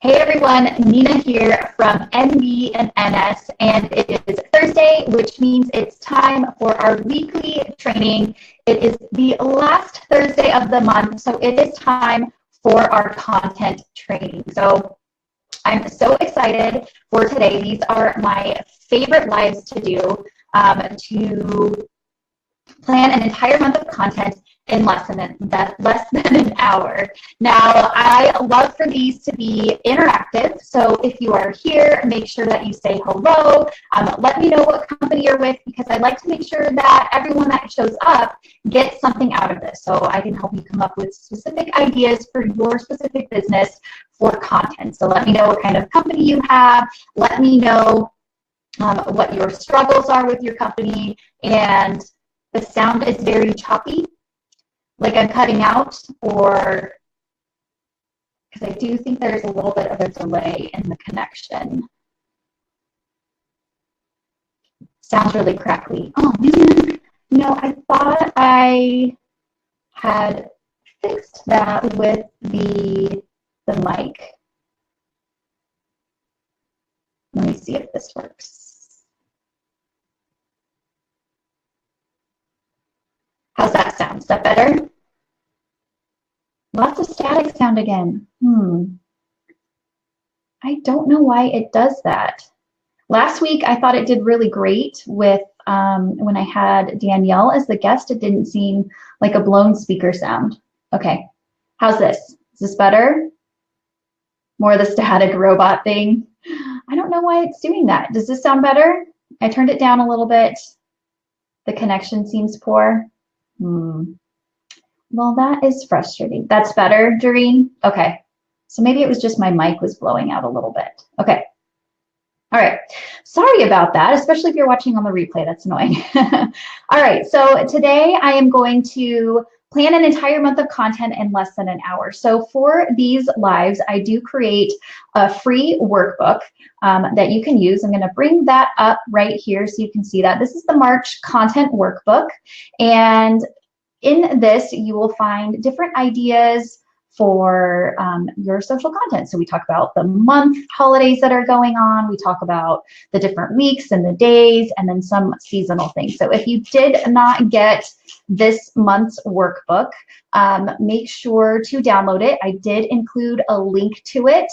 Hey everyone, Nina here from nb&ns, and it is Thursday, which means it's time for our weekly training. It is the last Thursday of the month, so it is time for our content training. So I'm so excited for today. These are my favorite lives to do, to plan an entire month of content in less than an hour. Now, I love for these to be interactive. So if you are here, make sure that you say hello. Let me know what company you're with, because I'd like to make sure that everyone that shows up gets something out of this. So I can help you come up with specific ideas for your specific business for content. So let me know what kind of company you have. Let me know what your struggles are with your company. And the sound is very choppy, like I'm cutting out, or because I do think there's a little bit of a delay in the connection. Sounds really crackly. Oh man, I thought I had fixed that with the mic. Let me see if this works. How's that sound? Is that better? Lots of static sound again. I don't know why it does that. Last week, I thought it did really great with when I had Danielle as the guest. It didn't seem like a blown speaker sound. Okay, how's this? Is this better? More of the static robot thing. I don't know why it's doing that. Does this sound better? I turned it down a little bit. The connection seems poor. Well, that is frustrating. That's better, Doreen? Okay. So maybe it was just my mic was blowing out a little bit. Okay. All right. Sorry about that, especially if you're watching on the replay. That's annoying. All right. So today I am going to plan an entire month of content in less than an hour. So for these lives, I do create a free workbook that you can use. I'm going to bring that up right here so you can see that. This is the March content workbook. And in this, you will find different ideas for your social content. So we talk about the month holidays that are going on. We talk about the different weeks and the days, and then some seasonal things. So if you did not get this month's workbook, make sure to download it. I did include a link to it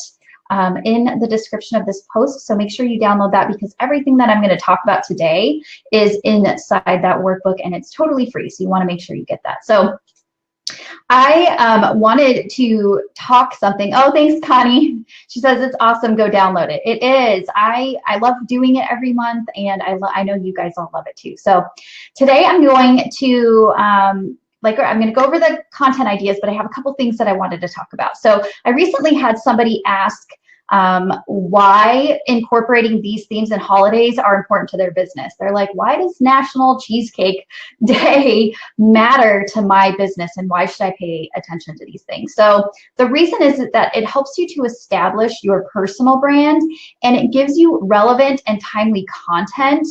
in the description of this post. So make sure you download that, because everything that I'm going to talk about today is inside that workbook, and it's totally free. So you want to make sure you get that. So I wanted to talk something. Oh, thanks, Connie. She says it's awesome. Go download it. It is. I love doing it every month, and I know you guys all love it too. So today I'm going to I'm going to go over the content ideas, but I have a couple things that I wanted to talk about. So I recently had somebody ask why incorporating these themes and holidays are important to their business. They're like, why does National Cheesecake Day matter to my business, and why should I pay attention to these things? So the reason is that it helps you to establish your personal brand, and it gives you relevant and timely content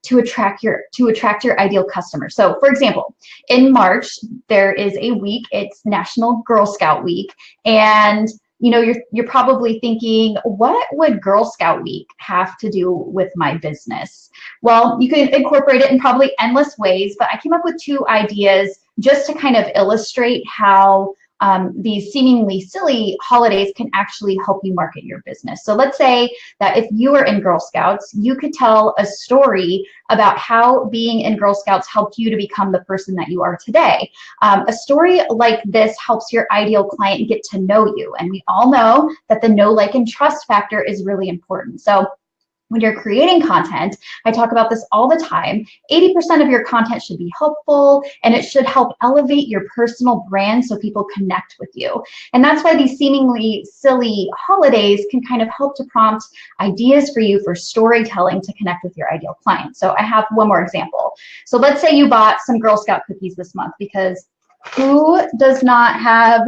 to attract your ideal customer. So for example, in March, there is a week, it's National Girl Scout Week, and you're probably thinking, what would Girl Scout Week have to do with my business? Well, you can incorporate it in probably endless ways, but I came up with two ideas just to kind of illustrate how these seemingly silly holidays can actually help you market your business. So let's say that if you are in Girl Scouts, you could tell a story about how being in Girl Scouts helped you to become the person that you are today. A story like this helps your ideal client get to know you. And we all know that the know, like, and trust factor is really important. So when you're creating content, I talk about this all the time, 80% of your content should be helpful, and it should help elevate your personal brand so people connect with you. And that's why these seemingly silly holidays can kind of help to prompt ideas for you for storytelling to connect with your ideal client. So I have one more example. So let's say you bought some Girl Scout cookies this month, because who does not have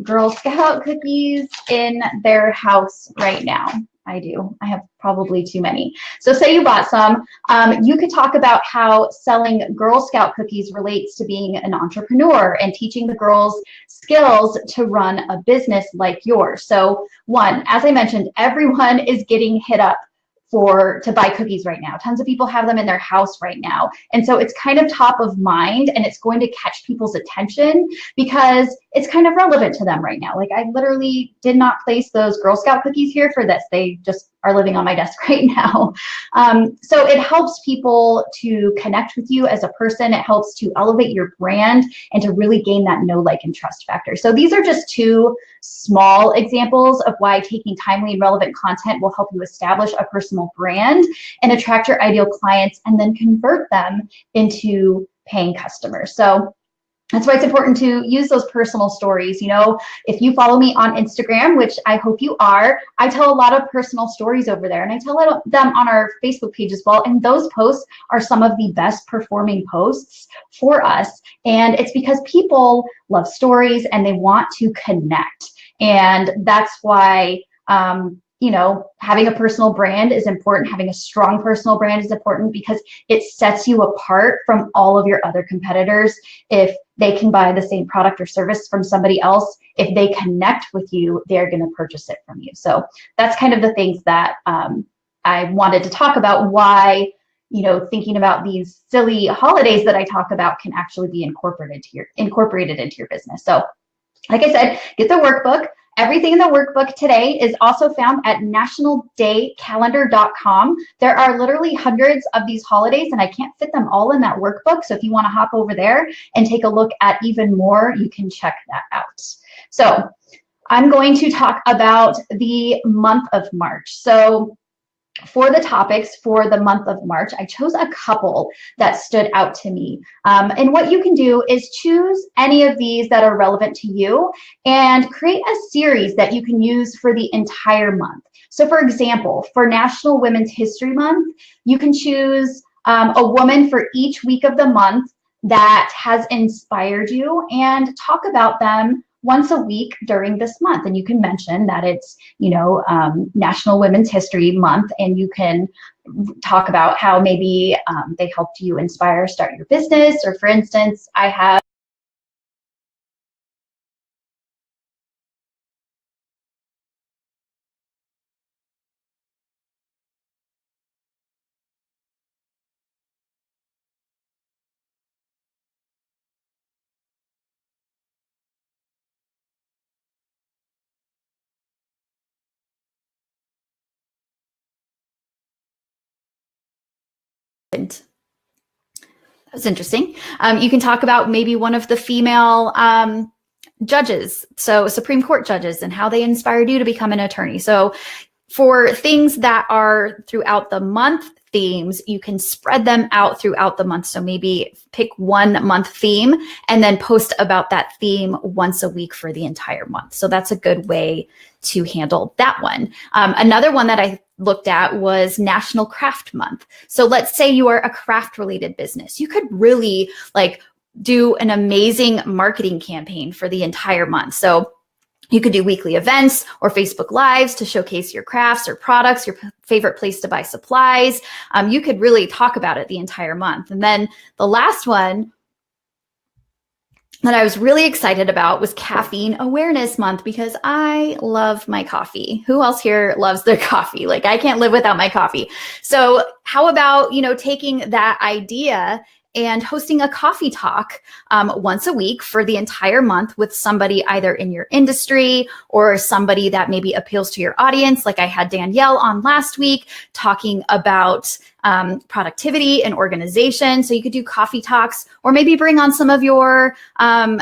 Girl Scout cookies in their house right now? I do. I have probably too many. So say you bought some, you could talk about how selling Girl Scout cookies relates to being an entrepreneur and teaching the girls skills to run a business like yours. So one, as I mentioned, everyone is getting hit up to buy cookies right now. Tons of people have them in their house right now. And so it's kind of top of mind, and it's going to catch people's attention because it's kind of relevant to them right now. Like, I literally did not place those Girl Scout cookies here for this. They just are living on my desk right now. So it helps people to connect with you as a person. It helps to elevate your brand and to really gain that know, like, and trust factor. So these are just two small examples of why taking timely and relevant content will help you establish a personal brand and attract your ideal clients and then convert them into paying customers. So that's why it's important to use those personal stories. You know, if you follow me on Instagram, which I hope you are, I tell a lot of personal stories over there, and I tell them on our Facebook page as well. And those posts are some of the best performing posts for us. And it's because people love stories and they want to connect. And that's why, you know, having a personal brand is important. Having a strong personal brand is important because it sets you apart from all of your other competitors. If they can buy the same product or service from somebody else, if they connect with you, they're going to purchase it from you. So that's kind of the things that I wanted to talk about, why, you know, thinking about these silly holidays that I talk about can actually be incorporated into your business. So like I said, get the workbook. Everything in the workbook today is also found at nationaldaycalendar.com. There are literally hundreds of these holidays, and I can't fit them all in that workbook. So if you want to hop over there and take a look at even more, you can check that out. So I'm going to talk about the month of March. So for the topics for the month of March, I chose a couple that stood out to me. And what you can do is choose any of these that are relevant to you and create a series that you can use for the entire month. So for example, for National Women's History Month, you can choose a woman for each week of the month that has inspired you and talk about them once a week during this month. And you can mention that it's, you know, National Women's History Month, and you can talk about how maybe they helped you inspire, start your business. Or for instance, I have that was interesting. You can talk about maybe one of the female judges, so Supreme Court judges, and how they inspired you to become an attorney. So for things that are throughout the month themes, you can spread them out throughout the month. So maybe pick one month theme and then post about that theme once a week for the entire month. So that's a good way to handle that one. Another one that I looked at was National Craft Month. So let's say you are a craft related business. You could really like do an amazing marketing campaign for the entire month. So you could do weekly events or Facebook Lives to showcase your crafts or products, your favorite place to buy supplies. You could really talk about it the entire month. And then the last one that I was really excited about was Caffeine Awareness Month, because I love my coffee. Who else here loves their coffee? Like, I can't live without my coffee. So how about, you know, taking that idea and hosting a coffee talk once a week for the entire month with somebody either in your industry or somebody that maybe appeals to your audience. Like I had Danielle on last week talking about productivity and organization. So you could do coffee talks, or maybe bring on some of your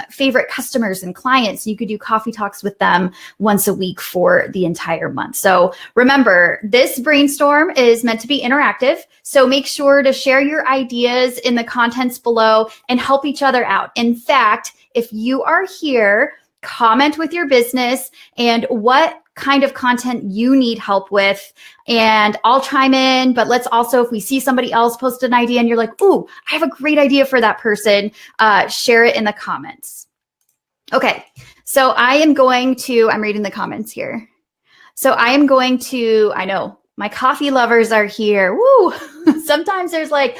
favorite customers and clients. You could do coffee talks with them once a week for the entire month. So remember, this brainstorm is meant to be interactive. So make sure to share your ideas in the contents below and help each other out. In fact, if you are here, comment with your business and what kind of content you need help with, and I'll chime in. But let's also, if we see somebody else post an idea and you're like, ooh, I have a great idea for that person, share it in the comments. Okay, so I'm reading the comments here. So I am going to, I know my coffee lovers are here. Woo! Sometimes there's like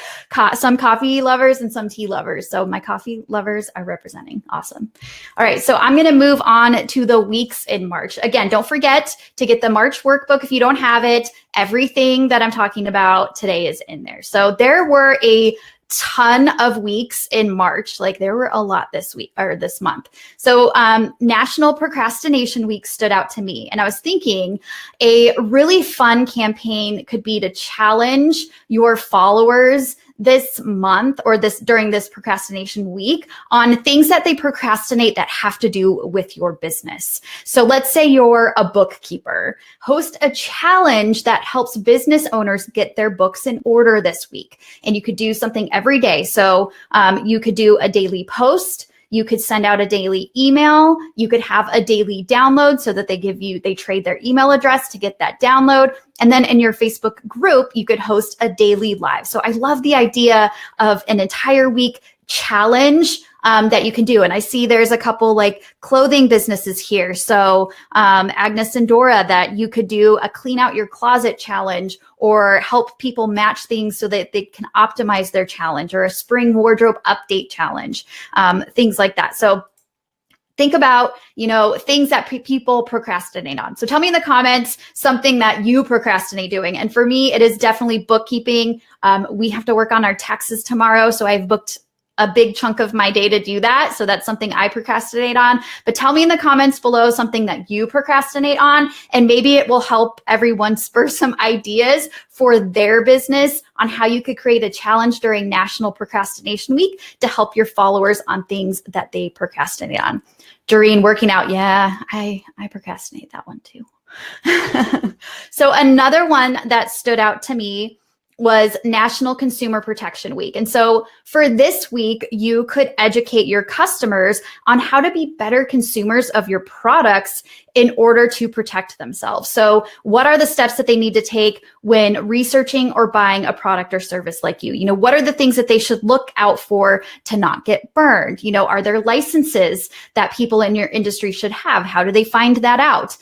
some coffee lovers and some tea lovers. So my coffee lovers are representing. Awesome. All right. So I'm going to move on to the weeks in March. Again, don't forget to get the March workbook if you don't have it. Everything that I'm talking about today is in there. So there were a ton of weeks in March. Like there were a lot this week or this month. So National Procrastination Week stood out to me. And I was thinking a really fun campaign could be to challenge your followers this month or during this procrastination week on things that they procrastinate that have to do with your business. So let's say you're a bookkeeper. Host a challenge that helps business owners get their books in order this week. And you could do something every day. So you could do a daily post. You could send out a daily email. You could have a daily download so that they trade their email address to get that download. And then in your Facebook group, you could host a daily live. So I love the idea of an entire week challenge that you can do. And I see there's a couple like clothing businesses here. So Agnes and Dora, that you could do a clean out your closet challenge or help people match things so that they can optimize their challenge, or a spring wardrobe update challenge, things like that. So think about, things that people procrastinate on. So tell me in the comments something that you procrastinate doing. And for me, it is definitely bookkeeping. We have to work on our taxes tomorrow. So I've booked a big chunk of my day to do that. So that's something I procrastinate on. But tell me in the comments below something that you procrastinate on, and maybe it will help everyone spur some ideas for their business on how you could create a challenge during National Procrastination Week to help your followers on things that they procrastinate on. During working out, yeah, I procrastinate that one too. So another one that stood out to me was National Consumer Protection Week. And so for this week, you could educate your customers on how to be better consumers of your products in order to protect themselves. So what are the steps that they need to take when researching or buying a product or service like you? What are the things that they should look out for to not get burned? Are there licenses that people in your industry should have? How do they find that out?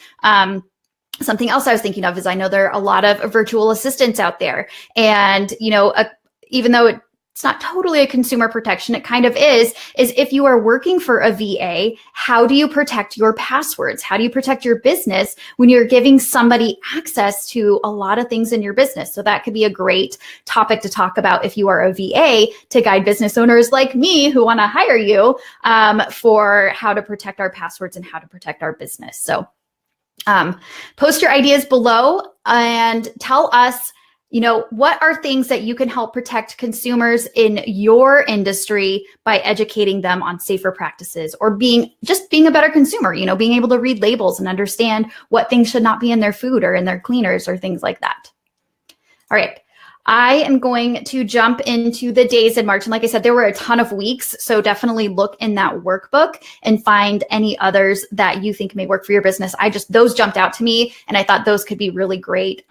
Something else I was thinking of is I know there are a lot of virtual assistants out there. And, even though it's not totally a consumer protection, it kind of is if you are working for a VA, how do you protect your passwords? How do you protect your business when you're giving somebody access to a lot of things in your business? So that could be a great topic to talk about if you are a VA, to guide business owners like me who want to hire you for how to protect our passwords and how to protect our business. So post your ideas below and tell us, what are things that you can help protect consumers in your industry by educating them on safer practices, or being a better consumer, being able to read labels and understand what things should not be in their food or in their cleaners or things like that. All right. I am going to jump into the days in March. And like I said, there were a ton of weeks. So definitely look in that workbook and find any others that you think may work for your business. Those jumped out to me, and I thought those could be really great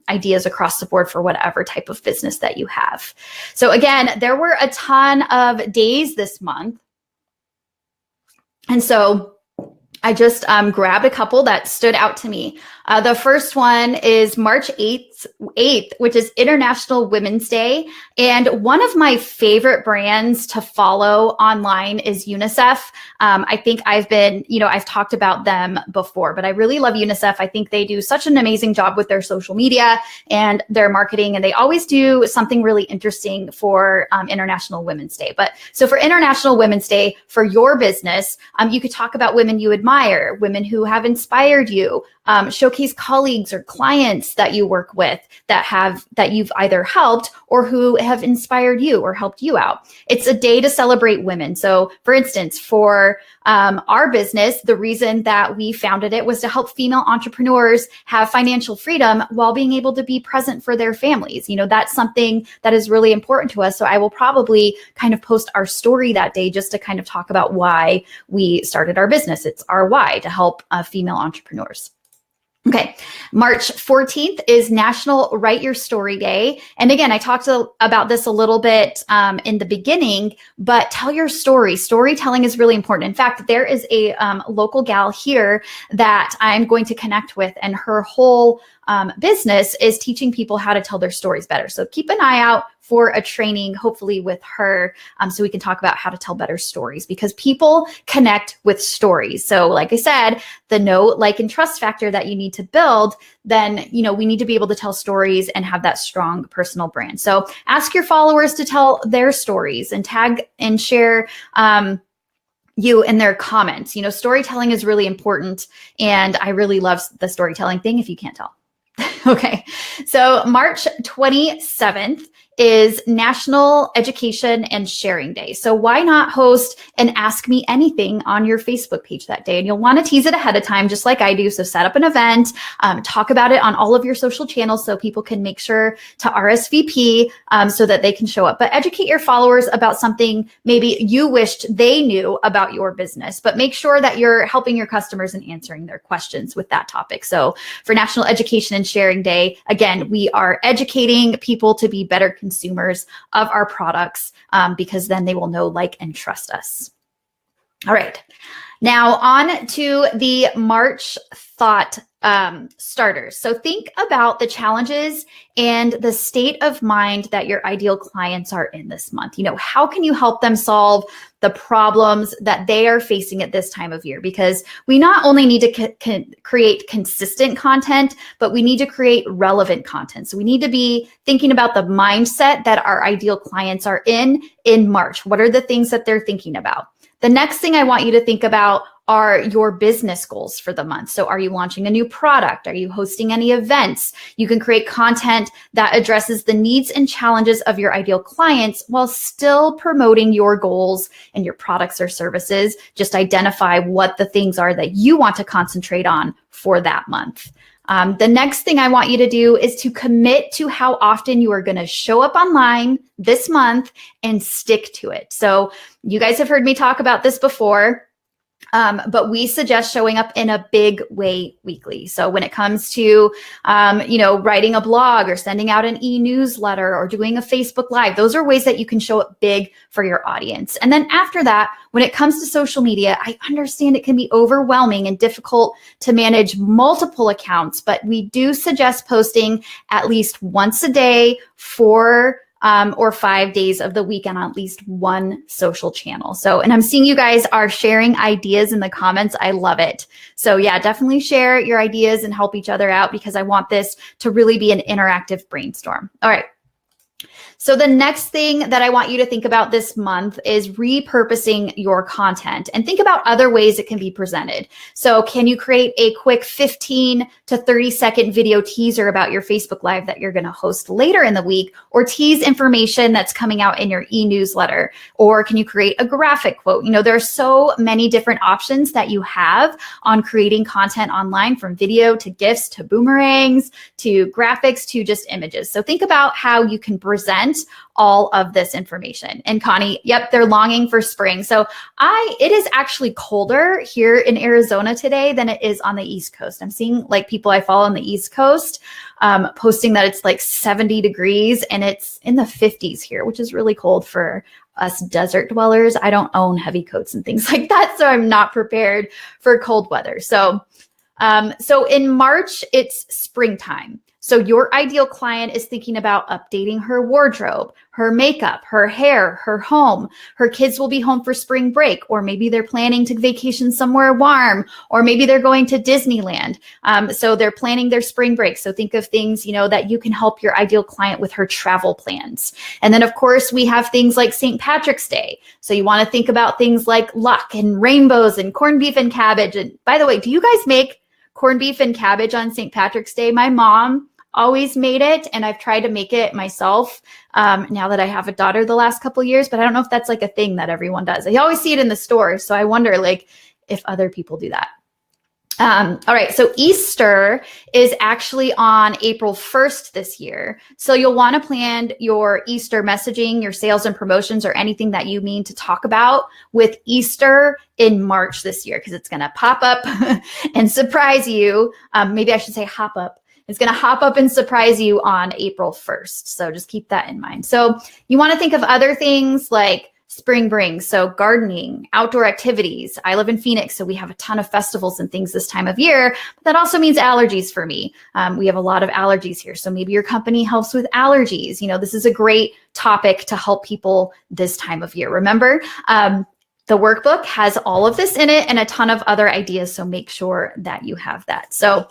ideas across the board for whatever type of business that you have. So again, there were a ton of days this month. And so I just grabbed a couple that stood out to me. The first one is March 8th, which is International Women's Day. And one of my favorite brands to follow online is UNICEF. I think I've talked about them before, but I really love UNICEF. I think they do such an amazing job with their social media and their marketing, and they always do something really interesting for International Women's Day. But so for International Women's Day, for your business, you could talk about women you admire, women who have inspired you, showcase colleagues or clients that you work with that you've either helped or who have inspired you or helped you out. It's a day to celebrate women. So for instance, for our business, the reason that we founded it was to help female entrepreneurs have financial freedom while being able to be present for their families. That's something that is really important to us. So I will probably kind of post our story that day just to kind of talk about why we started our business. It's our why, to help female entrepreneurs. Okay, March 14th is National Write Your Story Day. And again, I talked about this a little bit in the beginning, but tell your story. Storytelling is really important. In fact, there is a local gal here that I'm going to connect with, and her whole business is teaching people how to tell their stories better. So keep an eye out for a training, hopefully with her, so we can talk about how to tell better stories, because people connect with stories. So like I said, the know, like, and trust factor that you need to build, then, we need to be able to tell stories and have that strong personal brand. So ask your followers to tell their stories and tag and share you in their comments. Storytelling is really important, and I really love the storytelling thing, if you can't tell. Okay, so March 27th is National Education and Sharing Day. So why not host an Ask Me Anything on your Facebook page that day? And you'll want to tease it ahead of time, just like I do. So set up an event, talk about it on all of your social channels so people can make sure to RSVP so that they can show up. But educate your followers about something maybe you wished they knew about your business, but make sure that you're helping your customers and answering their questions with that topic. So for National Education and Sharing Day, again, we are educating people to be better consumers of our products, because then they will know, like, and trust us. All right. Now on to the March thought starters. So think about the challenges and the state of mind that your ideal clients are in this month. How can you help them solve the problems that they are facing at this time of year? Because we not only need to create consistent content, but we need to create relevant content. So we need to be thinking about the mindset that our ideal clients are in March. What are the things that they're thinking about? The next thing I want you to think about are your business goals for the month. So are you launching a new product? Are you hosting any events? You can create content that addresses the needs and challenges of your ideal clients while still promoting your goals and your products or services. Just identify what the things are that you want to concentrate on for that month. The next thing I want you to do is to commit to how often you are going to show up online this month and stick to it. So you guys have heard me talk about this before. But we suggest showing up in a big way weekly. So when it comes to, writing a blog or sending out an e-newsletter or doing a Facebook Live, those are ways that you can show up big for your audience. And then after that, when it comes to social media, I understand it can be overwhelming and difficult to manage multiple accounts, but we do suggest posting at least once a day for or 5 days of the week on at least one social channel. So, and I'm seeing you guys are sharing ideas in the comments. I love it. So yeah, definitely share your ideas and help each other out, because I want this to really be an interactive brainstorm. All right. So the next thing that I want you to think about this month is repurposing your content, and think about other ways it can be presented. So can you create a quick 15 to 30-second video teaser about your Facebook Live that you're going to host later in the week, or tease information that's coming out in your e-newsletter? Or can you create a graphic quote? There are so many different options that you have on creating content online, from video to GIFs to boomerangs to graphics to just images. So think about how you can present all of this information. And Connie, yep, they're longing for spring. So it is actually colder here in Arizona today than it is on the East Coast. I'm seeing like people I follow on the East Coast posting that it's like 70 degrees and it's in the 50s here, which is really cold for us desert dwellers. I don't own heavy coats and things like that, so I'm not prepared for cold weather. So in March, it's springtime. So your ideal client is thinking about updating her wardrobe, her makeup, her hair, her home. Her kids will be home for spring break, or maybe they're planning to vacation somewhere warm, or maybe they're going to Disneyland. So they're planning their spring break. So think of things, that you can help your ideal client with her travel plans. And then of course we have things like St. Patrick's Day. So you want to think about things like luck and rainbows and corned beef and cabbage. And by the way, do you guys make corned beef and cabbage on St. Patrick's Day? My mom always made it, and I've tried to make it myself now that I have a daughter the last couple of years, but I don't know if that's like a thing that everyone does. I always see it in the stores, so I wonder if other people do that. All right, so Easter is actually on April 1st this year. So you'll want to plan your Easter messaging, your sales and promotions, or anything that you mean to talk about with Easter in March this year, because it's going to pop up and surprise you. Maybe I should say hop up. It's going to hop up and surprise you on April 1st. So just keep that in mind. So you want to think of other things like spring brings. So gardening, outdoor activities. I live in Phoenix, so we have a ton of festivals and things this time of year. But that also means allergies for me. We have a lot of allergies here. So maybe your company helps with allergies. This is a great topic to help people this time of year. Remember, the workbook has all of this in it and a ton of other ideas. So make sure that you have that. So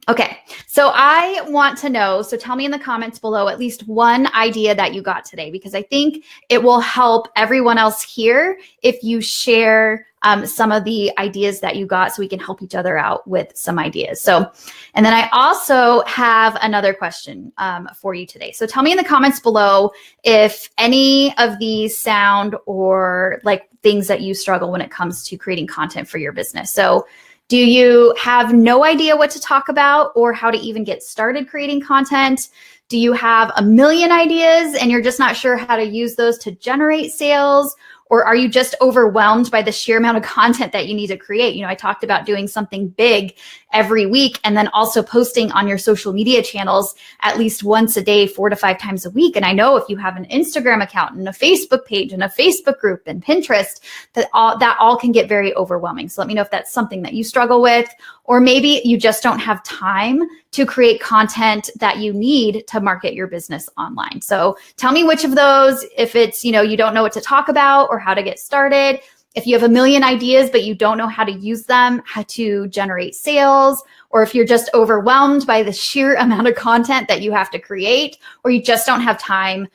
okay, so I want to know, so tell me in the comments below at least one idea that you got today, because I think it will help everyone else here if you share some of the ideas that you got, so we can help each other out with some ideas. So, and then I also have another question for you today. So tell me in the comments below if any of these sound or like things that you struggle when it comes to creating content for your business. So do you have no idea what to talk about or how to even get started creating content? Do you have a million ideas and you're just not sure how to use those to generate sales? Or are you just overwhelmed by the sheer amount of content that you need to create? I talked about doing something big every week and then also posting on your social media channels at least once a day, 4 to 5 times a week. And I know if you have an Instagram account and a Facebook page and a Facebook group and Pinterest, that all can get very overwhelming. So let me know if that's something that you struggle with, or maybe you just don't have time to create content that you need to market your business online. So tell me which of those, if it's, you don't know what to talk about or how to get started, if you have a million ideas, but you don't know how to use them, how to generate sales, or if you're just overwhelmed by the sheer amount of content that you have to create, or you just don't have time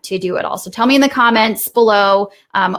to do it all. So tell me in the comments below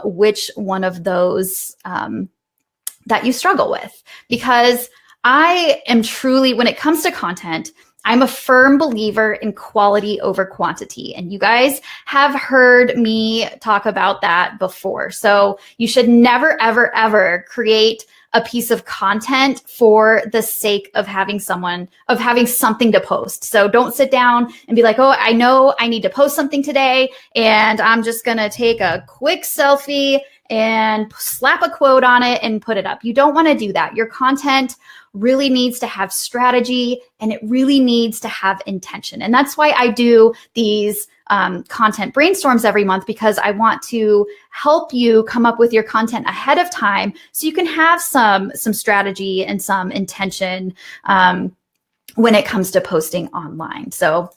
which one of those that you struggle with, because I am truly, when it comes to content, I'm a firm believer in quality over quantity. And you guys have heard me talk about that before. So you should never, ever, ever create a piece of content for the sake of having something to post. So don't sit down and be like, oh, I know I need to post something today, and I'm just going to take a quick selfie and slap a quote on it and put it up. You don't want to do that. Your content really needs to have strategy and it really needs to have intention. And that's why I do these content brainstorms every month, because I want to help you come up with your content ahead of time so you can have some strategy and some intention when it comes to posting online. So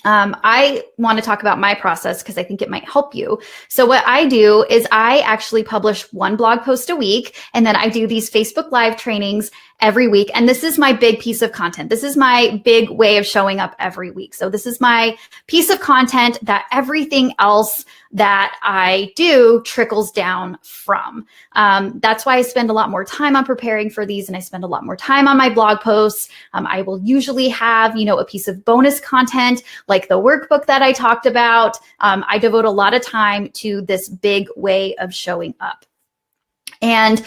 I want to talk about my process because I think it might help you. So what I do is I actually publish one blog post a week, and then I do these Facebook Live trainings every week. And this is my big piece of content. This is my big way of showing up every week. So this is my piece of content that everything else that I do trickles down from. That's why I spend a lot more time on preparing for these, and I spend a lot more time on my blog posts. I will usually have, a piece of bonus content like the workbook that I talked about. I devote a lot of time to this big way of showing up. And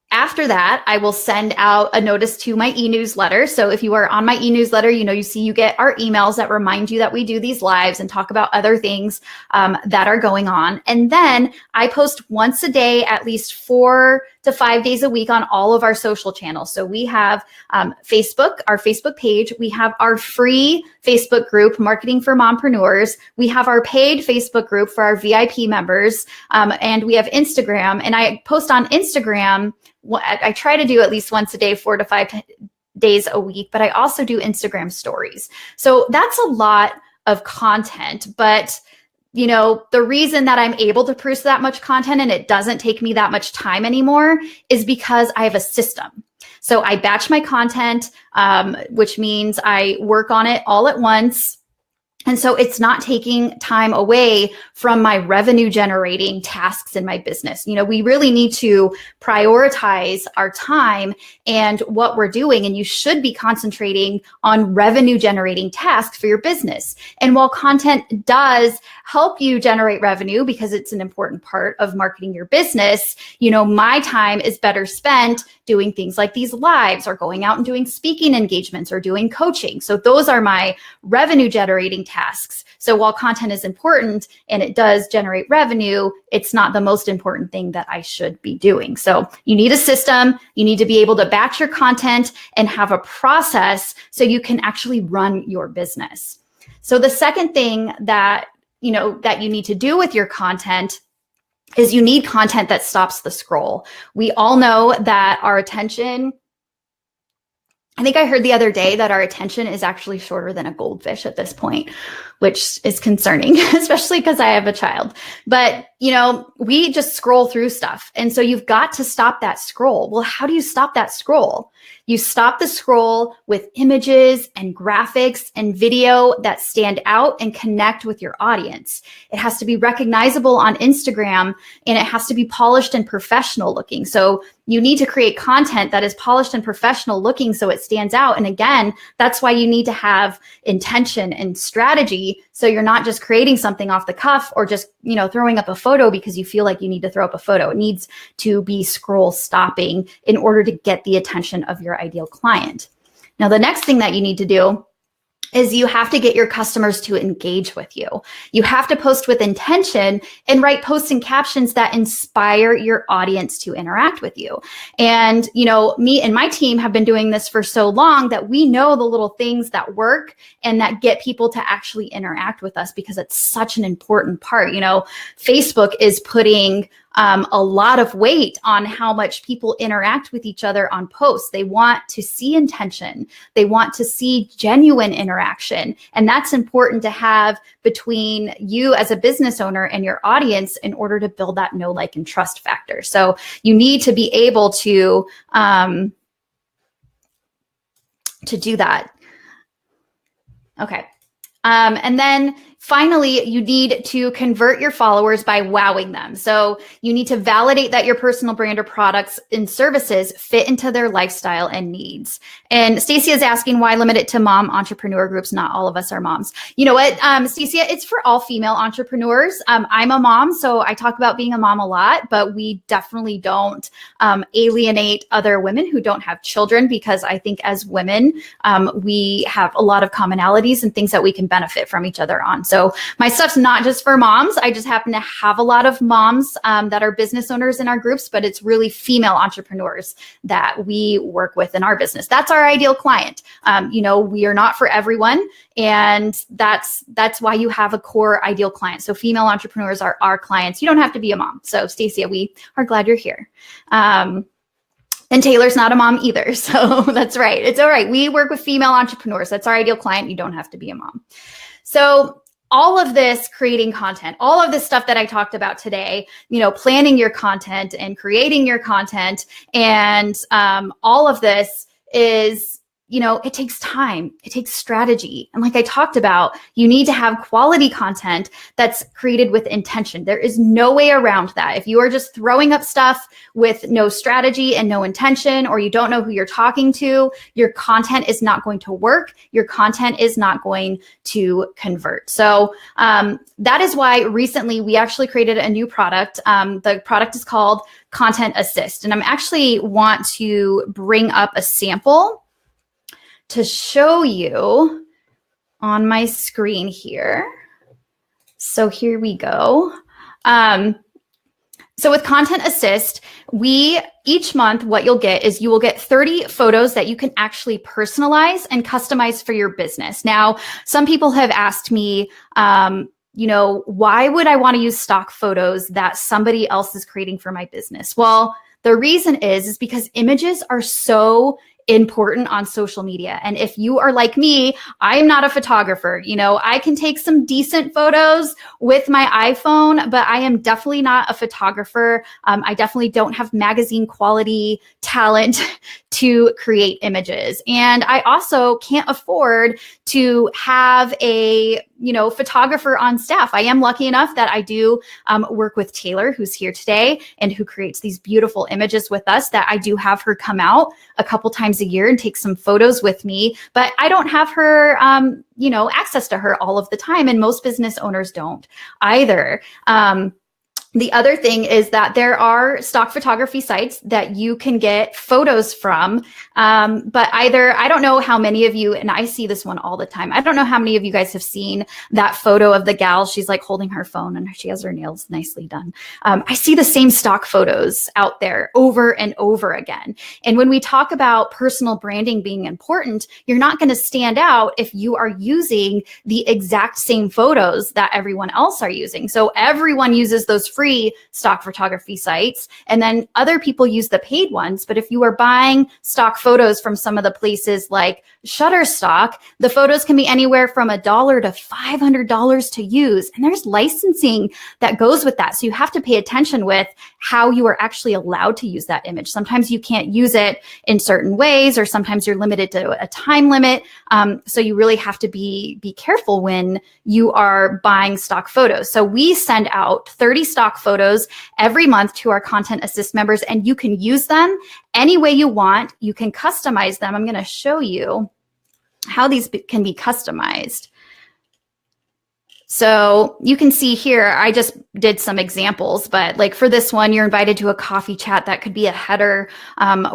after that, I will send out a notice to my e-newsletter. So if you are on my e-newsletter, you get our emails that remind you that we do these lives and talk about other things that are going on. And then I post once a day, at least 4 to 5 days a week on all of our social channels. So we have Facebook, our Facebook page. We have our free Facebook group, Marketing for Mompreneurs. We have our paid Facebook group for our VIP members. And we have Instagram. And I post on Instagram. I try to do at least once a day, 4 to 5 days a week, but I also do Instagram stories. So that's a lot of content, but the reason that I'm able to produce that much content and it doesn't take me that much time anymore is because I have a system. So I batch my content, which means I work on it all at once. And so it's not taking time away from my revenue generating tasks in my business. We really need to prioritize our time and what we're doing. And you should be concentrating on revenue generating tasks for your business. And while content does help you generate revenue because it's an important part of marketing your business, my time is better spent doing things like these lives or going out and doing speaking engagements or doing coaching. So those are my revenue generating tasks. So while content is important and it does generate revenue, it's not the most important thing that I should be doing. So you need a system. You need to be able to batch your content and have a process so you can actually run your business. So the second thing that you need to do with your content is you need content that stops the scroll. We all know that our attention, I think I heard the other day that our attention is actually shorter than a goldfish at this point, which is concerning, especially because I have a child. But, we just scroll through stuff. And so you've got to stop that scroll. Well, how do you stop that scroll? You stop the scroll with images and graphics and video that stand out and connect with your audience. It has to be recognizable on Instagram, and it has to be polished and professional looking. So you need to create content that is polished and professional looking so it stands out. And again, that's why you need to have intention and strategy. So you're not just creating something off the cuff or just, throwing up a photo because you feel like you need to throw up a photo. It needs to be scroll stopping in order to get the attention of your ideal client. Now, the next thing that you need to do is you have to get your customers to engage with you. You have to post with intention and write posts and captions that inspire your audience to interact with you. And, me and my team have been doing this for so long that we know the little things that work and that get people to actually interact with us because it's such an important part. Facebook is putting a lot of weight on how much people interact with each other on posts. They want to see intention. They want to see genuine interaction. And that's important to have between you as a business owner and your audience in order to build that know, like, and trust factor. So you need to be able to do that. Okay. And then finally, you need to convert your followers by wowing them. So you need to validate that your personal brand or products and services fit into their lifestyle and needs. And Stacia is asking, why limit it to mom entrepreneur groups? Not all of us are moms. You know what, Stacia, it's for all female entrepreneurs. I'm a mom, so I talk about being a mom a lot, but we definitely don't alienate other women who don't have children, because I think as women, we have a lot of commonalities and things that we can benefit from each other on. So my stuff's not just for moms. I just happen to have a lot of moms that are business owners in our groups, but it's really female entrepreneurs that we work with in our business. That's our ideal client. We are not for everyone, and that's why you have a core ideal client. So female entrepreneurs are our clients. You don't have to be a mom. So Stacia, we are glad you're here. And Taylor's not a mom either. So that's right. It's all right. We work with female entrepreneurs. That's our ideal client. You don't have to be a mom. So all of this creating content, all of this stuff that I talked about today, planning your content and creating your content, and all of this is, it takes time, it takes strategy. And like I talked about, you need to have quality content that's created with intention. There is no way around that. If you are just throwing up stuff with no strategy and no intention, or you don't know who you're talking to, your content is not going to work. Your content is not going to convert. So that is why recently we actually created a new product. The product is called Content Assist. And I'm actually want to bring up a sample to show you on my screen here. So here we go. So with Content Assist, each month, what you'll get is you will get 30 photos that you can actually personalize and customize for your business. Now, some people have asked me, why would I want to use stock photos that somebody else is creating for my business? Well, the reason is because images are so important on social media. And if you are like me, I am not a photographer. I can take some decent photos with my iPhone, but I am definitely not a photographer. I definitely don't have magazine quality talent to create images. And I also can't afford to have a photographer on staff. I am lucky enough that I do work with Taylor, who's here today and who creates these beautiful images with us, that I do have her come out a couple times a year and take some photos with me, but I don't have her, access to her all of the time. And most business owners don't either. The other thing is that there are stock photography sites that you can get photos from, but either, I don't know how many of you, and I see this one all the time, I don't know how many of you guys have seen that photo of the gal, she's like holding her phone and she has her nails nicely done. I see the same stock photos out there over and over again. And when we talk about personal branding being important, you're not going to stand out if you are using the exact same photos that everyone else are using. So everyone uses those free stock photography sites, and then other people use the paid ones. But if you are buying stock photos from some of the places like Shutterstock, the photos can be anywhere from $1 to $500 to use. And there's licensing that goes with that. So you have to pay attention with how you are actually allowed to use that image. Sometimes you can't use it in certain ways, or sometimes you're limited to a time limit. So you really have to be careful when you are buying stock photos. So we send out 30 stock photos every month to our Content Assist members, and you can use them any way you want. You can customize them. I'm going to show you how these can be customized. So you can see here, I just did some examples, but like for this one, you're invited to a coffee chat. That could be a header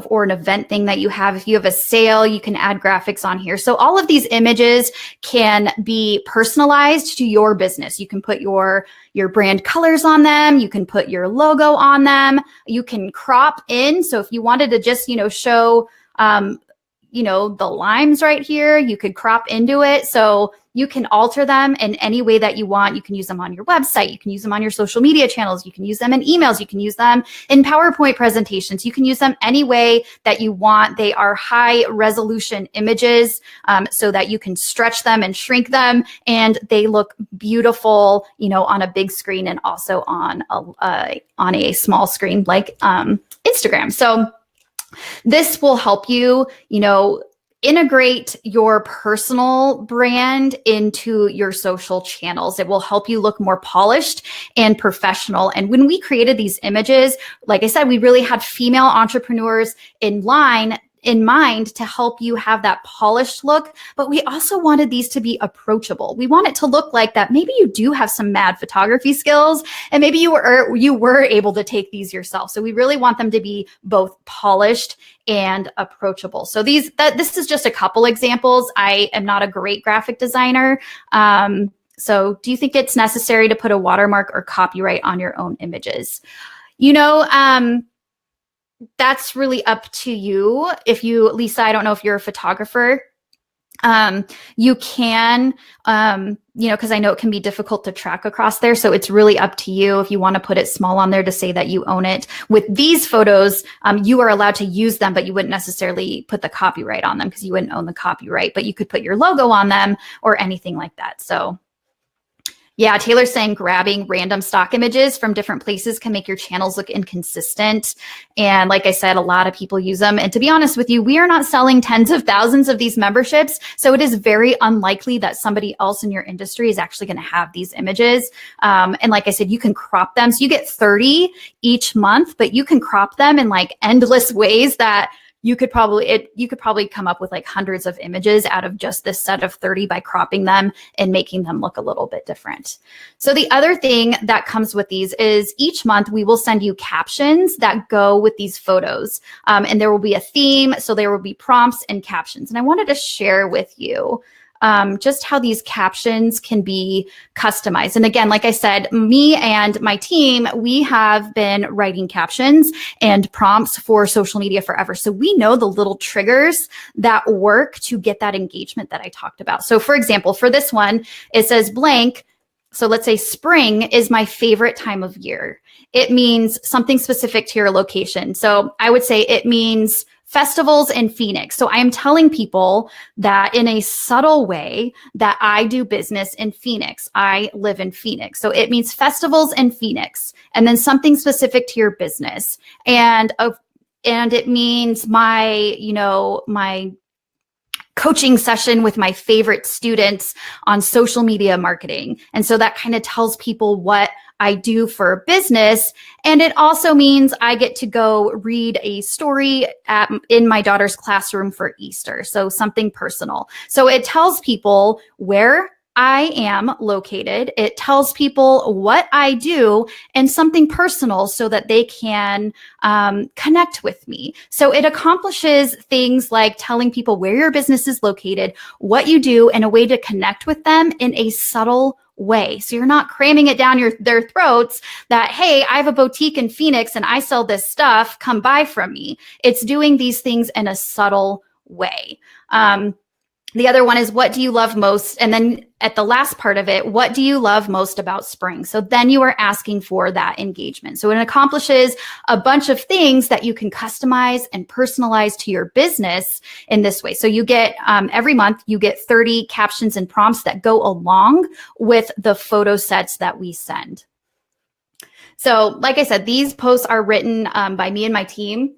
or an event thing that you have. If you have a sale, you can add graphics on here. So all of these images can be personalized to your business. You can put your brand colors on them. You can put your logo on them. You can crop in. So if you wanted to just, show, the limes right here, you could crop into it. So you can alter them in any way that you want. You can use them on your website. You can use them on your social media channels. You can use them in emails. You can use them in PowerPoint presentations. You can use them any way that you want. They are high resolution images so that you can stretch them and shrink them, and they look beautiful, on a big screen and also on a small screen like Instagram. So this will help you, integrate your personal brand into your social channels. It will help you look more polished and professional. And when we created these images, like I said, we really had female entrepreneurs in mind to help you have that polished look, but we also wanted these to be approachable. We want it to look like that maybe you do have some mad photography skills, and maybe you were able to take these yourself. So we really want them to be both polished and approachable. So this is just a couple examples. I am not a great graphic designer. So do you think it's necessary to put a watermark or copyright on your own images? That's really up to you. Lisa, I don't know if you're a photographer. You can, because I know it can be difficult to track across there. So it's really up to you if you want to put it small on there to say that you own it. With these photos, you are allowed to use them, but you wouldn't necessarily put the copyright on them because you wouldn't own the copyright, but you could put your logo on them or anything like that. So yeah, Taylor's saying grabbing random stock images from different places can make your channels look inconsistent. And like I said, a lot of people use them. And to be honest with you, we are not selling tens of thousands of these memberships. So it is very unlikely that somebody else in your industry is actually going to have these images. And like I said, you can crop them. So you get 30 each month, but you can crop them in like endless ways that you could probably come up with like hundreds of images out of just this set of 30 by cropping them and making them look a little bit different. So the other thing that comes with these is each month we will send you captions that go with these photos. And there will be a theme. So there will be prompts and captions. And I wanted to share with you just how these captions can be customized. And again, like I said, me and my team, we have been writing captions and prompts for social media forever. So we know the little triggers that work to get that engagement that I talked about. So for example, for this one, it says blank. So let's say spring is my favorite time of year. It means something specific to your location. So I would say it means festivals in Phoenix. So I am telling people that in a subtle way that I do business in Phoenix. I live in Phoenix. So it means festivals in Phoenix, and then something specific to your business. And it means my coaching session with my favorite students on social media marketing. And so that kind of tells people what I do for business. And it also means I get to go read a story in my daughter's classroom for Easter. So something personal. So it tells people where I am located. It tells people what I do and something personal so that they can connect with me. So it accomplishes things like telling people where your business is located, what you do, and a way to connect with them in a subtle way. So you're not cramming it down their throats that, hey, I have a boutique in Phoenix and I sell this stuff, come buy from me. It's doing these things in a subtle way. The other one is, what do you love most? And then at the last part of it, what do you love most about spring? So then you are asking for that engagement. So it accomplishes a bunch of things that you can customize and personalize to your business in this way. So you get, every month, you get 30 captions and prompts that go along with the photo sets that we send. So like I said, these posts are written by me and my team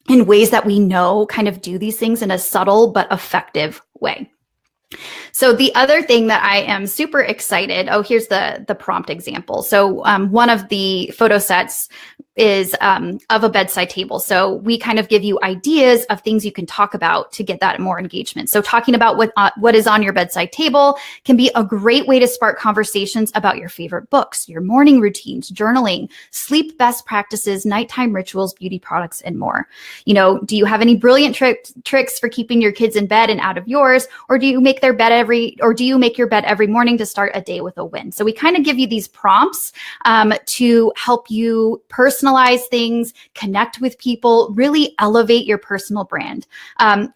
in ways that we know kind of do these things in a subtle but effective way. So the other thing that I am super excited, here's the prompt example. So one of the photo sets is of a bedside table. So we kind of give you ideas of things you can talk about to get that more engagement. So talking about what is on your bedside table can be a great way to spark conversations about your favorite books, your morning routines, journaling, sleep best practices, nighttime rituals, beauty products, and more. You know, do you have any brilliant tricks for keeping your kids in bed and out of yours? Or do you make your bed every morning to start a day with a win? So we kind of give you these prompts to help you personalize things, connect with people, really elevate your personal brand.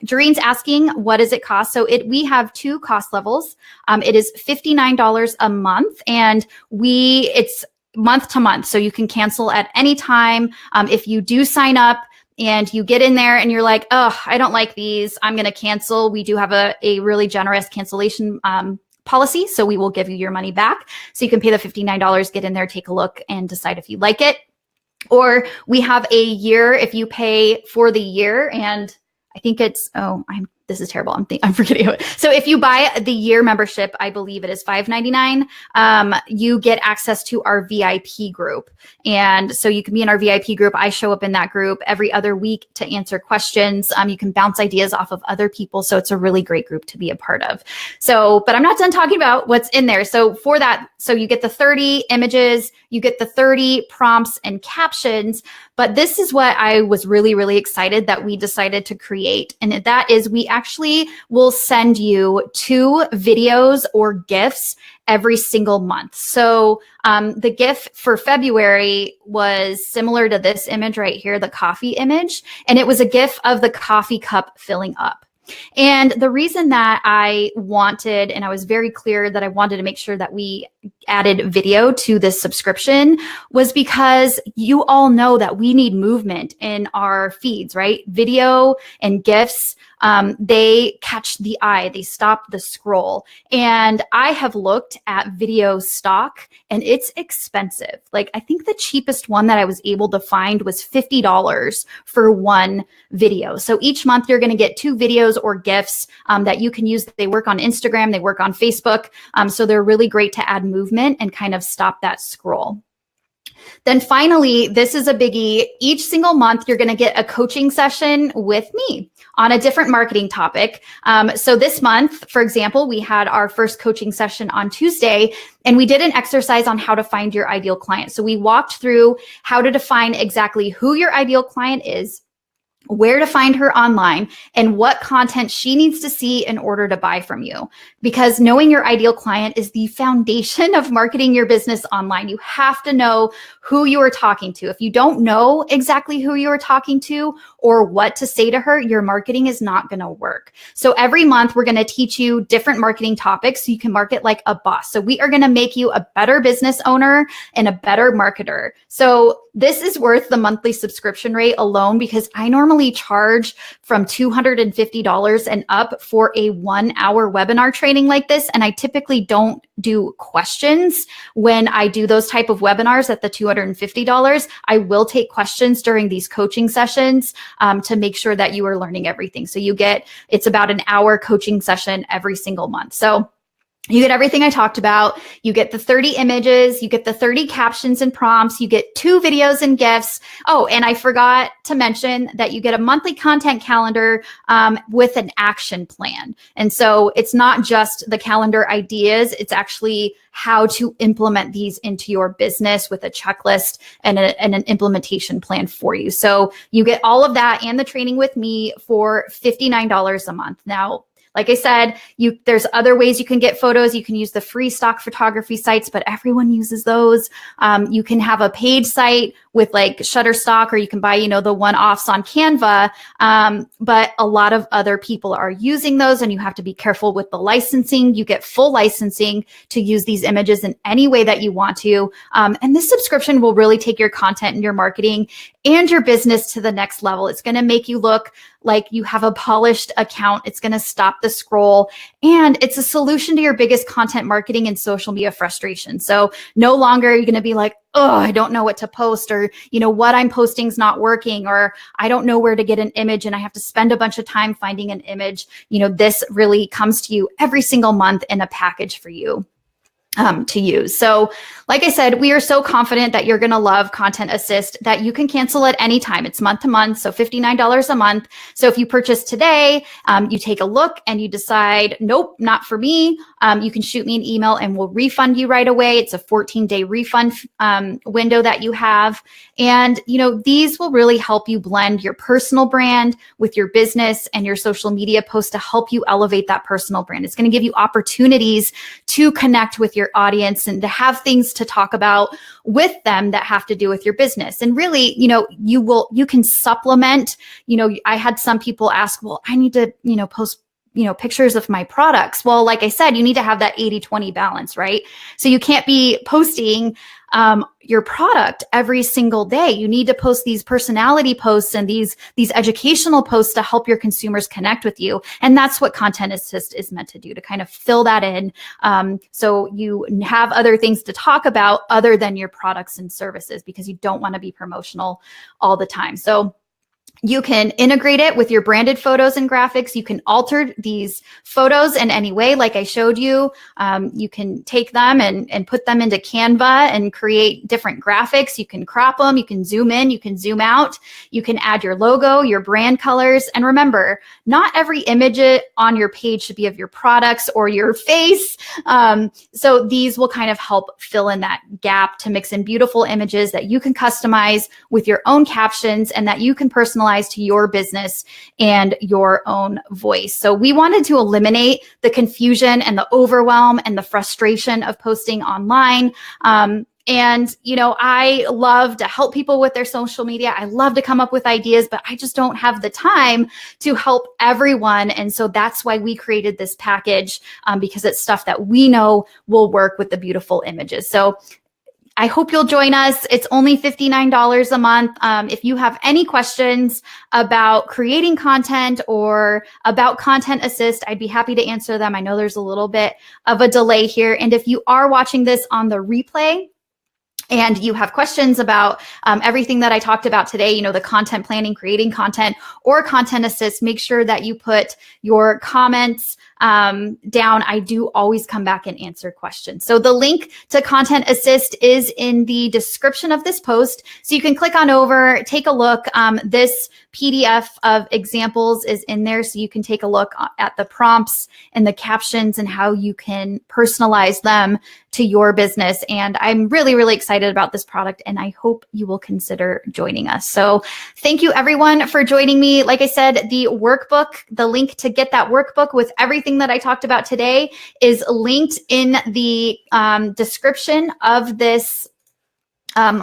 Doreen's asking, what does it cost? So we have two cost levels. It is $59 a month, and it's month to month. So you can cancel at any time. If you do sign up and you get in there and you're like, oh, I don't like these, I'm going to cancel. We do have a really generous cancellation policy. So we will give you your money back. So you can pay the $59, get in there, take a look, and decide if you like it. Or we have a year if you pay for the year, and I think it's, this is terrible. I'm forgetting it. So if you buy the year membership, I believe it is $5.99. You get access to our VIP group. And so you can be in our VIP group. I show up in that group every other week to answer questions. You can bounce ideas off of other people. So it's a really great group to be a part of. So, but I'm not done talking about what's in there. So for that, so you get the 30 images, you get the 30 prompts and captions. But this is what I was really, really excited that we decided to create. And that is, we actually will send you 2 videos or GIFs every single month. So the GIF for February was similar to this image right here, the coffee image. And it was a GIF of the coffee cup filling up. And the reason that I wanted, and I was very clear that I wanted to make sure that we added video to this subscription, was because you all know that we need movement in our feeds, right? Video and GIFs, they catch the eye, they stop the scroll. And I have looked at video stock and it's expensive. Like, I think the cheapest one that I was able to find was $50 for one video. So each month you're going to get 2 videos or GIFs that you can use. They work on Instagram, they work on Facebook. So they're really great to add movement and kind of stop that scroll. Then finally, this is a biggie. Each single month, you're going to get a coaching session with me on a different marketing topic. So this month, for example, we had our first coaching session on Tuesday, and we did an exercise on how to find your ideal client. So we walked through how to define exactly who your ideal client is, where to find her online, and what content she needs to see in order to buy from you. Because knowing your ideal client is the foundation of marketing your business online. You have to know who you are talking to. If you don't know exactly who you are talking to or what to say to her, your marketing is not going to work. So every month, we're going to teach you different marketing topics so you can market like a boss. So we are going to make you a better business owner and a better marketer. So this is worth the monthly subscription rate alone, because I normally charge from $250 and up for a 1-hour webinar training like this. And I typically don't do questions when I do those type of webinars at the $250. I will take questions during these coaching sessions to make sure that you are learning everything. So it's about an hour coaching session every single month. So You get everything I talked about. You get the 30 images, you get the 30 captions and prompts, you get 2 videos and GIFs. Oh, and I forgot to mention that you get a monthly content calendar with an action plan. And so it's not just the calendar ideas, it's actually how to implement these into your business with a checklist and an implementation plan for you. So you get all of that and the training with me for $59 a month. Now, like I said, there's other ways you can get photos. You can use the free stock photography sites, but everyone uses those. You can have a paid site with like Shutterstock, or you can buy, the one-offs on Canva. But a lot of other people are using those, and you have to be careful with the licensing. You get full licensing to use these images in any way that you want to. And this subscription will really take your content and your marketing and your business to the next level. It's going to make you look like you have a polished account. It's going to stop the scroll, and it's a solution to your biggest content marketing and social media frustration. So no longer are you going to be like, oh, I don't know what to post, or, what I'm posting is not working, or I don't know where to get an image and I have to spend a bunch of time finding an image. This really comes to you every single month in a package for you to use. So like I said, we are so confident that you're going to love Content Assist that you can cancel at any time. It's month to month, so $59 a month. So if you purchase today, you take a look and you decide, nope, not for me, you can shoot me an email and we'll refund you right away. It's a 14-day refund window that you have. And, these will really help you blend your personal brand with your business and your social media posts to help you elevate that personal brand. It's going to give you opportunities to connect with your audience and to have things to talk about with them that have to do with your business. And really, you can supplement, I had some people ask, well, I need to, post pictures of my products. Well, like I said, you need to have that 80-20 balance, right? So you can't be posting your product every single day. You need to post these personality posts and these educational posts to help your consumers connect with you. And that's what Content Assist is meant to do, to kind of fill that in. So you have other things to talk about other than your products and services, because you don't want to be promotional all the time. So you can integrate it with your branded photos and graphics. You can alter these photos in any way, like I showed you. You can take them and put them into Canva and create different graphics. You can crop them. You can zoom in. You can zoom out. You can add your logo, your brand colors. And remember, not every image on your page should be of your products or your face. So these will kind of help fill in that gap to mix in beautiful images that you can customize with your own captions and that you can personalize to your business and your own voice. So we wanted to eliminate the confusion and the overwhelm and the frustration of posting online. And, I love to help people with their social media. I love to come up with ideas, but I just don't have the time to help everyone. And so that's why we created this package, because it's stuff that we know will work with the beautiful images. So I hope you'll join us. It's only $59 a month. If you have any questions about creating content or about Content Assist, I'd be happy to answer them. I know there's a little bit of a delay here. And if you are watching this on the replay, and you have questions about everything that I talked about today, the content planning, creating content, or Content Assist, make sure that you put your comments down. I do always come back and answer questions. So the link to Content Assist is in the description of this post. So you can click on over, take a look. This PDF of examples is in there, so you can take a look at the prompts and the captions and how you can personalize them to your business. And I'm really, really excited about this product, and I hope you will consider joining us. So thank you everyone for joining me. Like I said, the workbook, the link to get that workbook with everything that I talked about today is linked in the description of this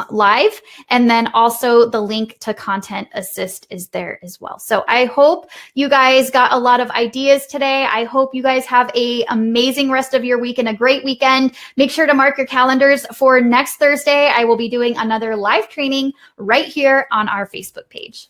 live. And then also the link to Content Assist is there as well. So I hope you guys got a lot of ideas today. I hope you guys have an amazing rest of your week and a great weekend. Make sure to mark your calendars for next Thursday. I will be doing another live training right here on our Facebook page.